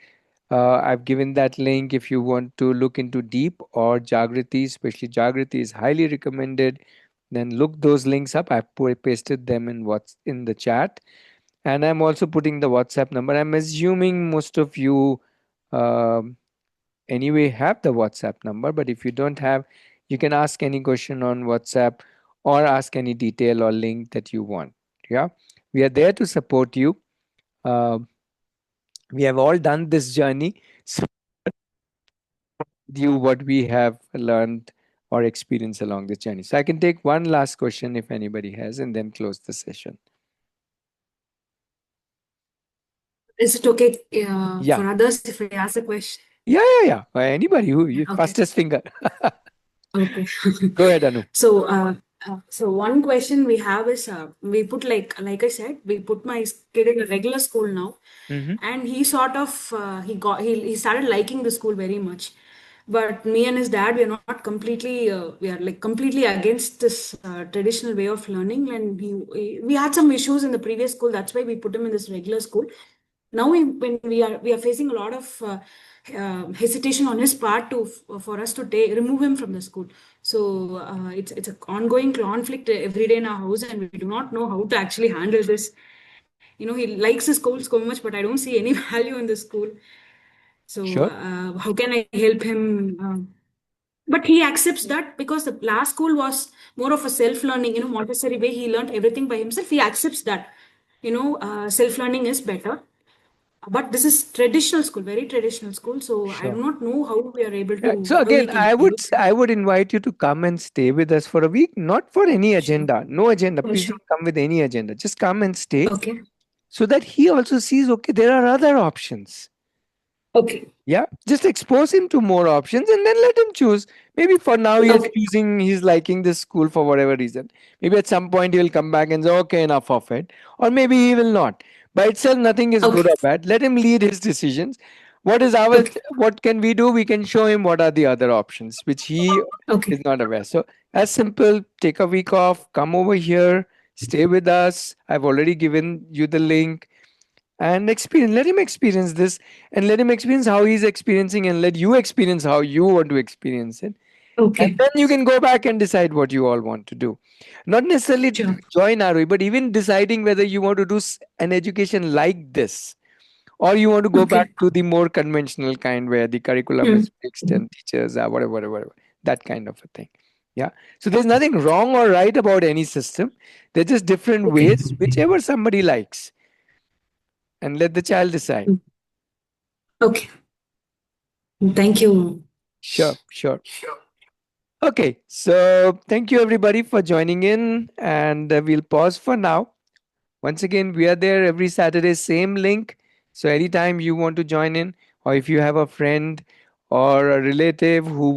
I've given that link. If you want to look into deep or Jagriti, especially Jagriti is highly recommended. Then look those links up. I've pasted them in what's in the chat, and I'm also putting the WhatsApp number. I'm assuming most of you um, anyway have the WhatsApp number, but if you don't have, you can ask any question on WhatsApp or ask any detail or link that you want. Yeah, we are there to support you. Uh, we have all done this journey. So you what we have learned or experienced along this journey. So I can take one last question if anybody has, and then close the session. Is it okay Yeah, for others if I ask a question? yeah. Anybody who you Okay. fastest finger. Okay. Go ahead, Anu. So one question we have is we put like I said, we put my kid in a regular school now, Mm-hmm. and he sort of he started liking the school very much. But me and his dad, we are not completely we are like completely against this traditional way of learning, and we had some issues in the previous school. That's why we put him in this regular school. Now when we are facing a lot of hesitation on his part to for us to remove him from the school. So it's an ongoing conflict every day in our house, and we do not know how to actually handle this. He likes his school so much, but I don't see any value in the school. So Sure. how can I help him? But he accepts that because the last school was more of a self-learning, Montessori way. He learned everything by himself. He accepts that, self-learning is better. But this is traditional school, very traditional school. So I do Sure. not know Yeah. So how he again, can use it. I would invite you to come and stay with us for a week, not for any Sure. agenda, no agenda. For Please sure. don't come with any agenda. Just come and stay Okay. so that he also sees, okay, there are other options. Okay. Yeah, just expose him to more options and then let him choose. Maybe for now he is Okay. choosing, he's liking this school for whatever reason. Maybe at some point he will come back and say, okay, enough of it. Or maybe he will not. By itself, nothing is good Okay. or bad. Let him lead his decisions. Okay. What can we do? We can show him what are the other options, which he Okay. is not aware. So, as simple, take a week off, come over here, stay with us. I've already given you the link and experience, let him experience this, and let him experience how he's experiencing, and let you experience how you want to experience it, and Okay. then you can go back and decide what you all want to do. Not necessarily Sure. join ROE, but even deciding whether you want to do an education like this, or you want to go back Okay. to the more conventional kind where the curriculum Hmm. is fixed and teachers are whatever, that kind of a thing. Yeah, so there's nothing wrong or right about any system. They're just different Okay. ways, whichever somebody likes, and let the child decide. Hmm. Okay. Thank you. Sure, sure. Okay, so thank you everybody for joining in, and we'll pause for now. Once again, we are there every Saturday, same link. So anytime you want to join in, or if you have a friend or a relative who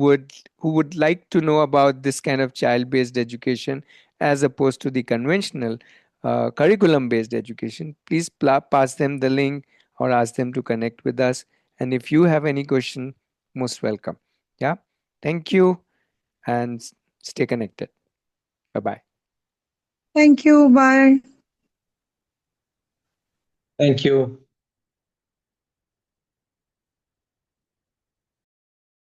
would like to know about this kind of child-based education as opposed to the conventional curriculum-based education, please pass them the link or ask them to connect with us. And if you have any question, most welcome. Yeah, thank you, and stay connected. Bye bye. Thank you. Bye. Thank you.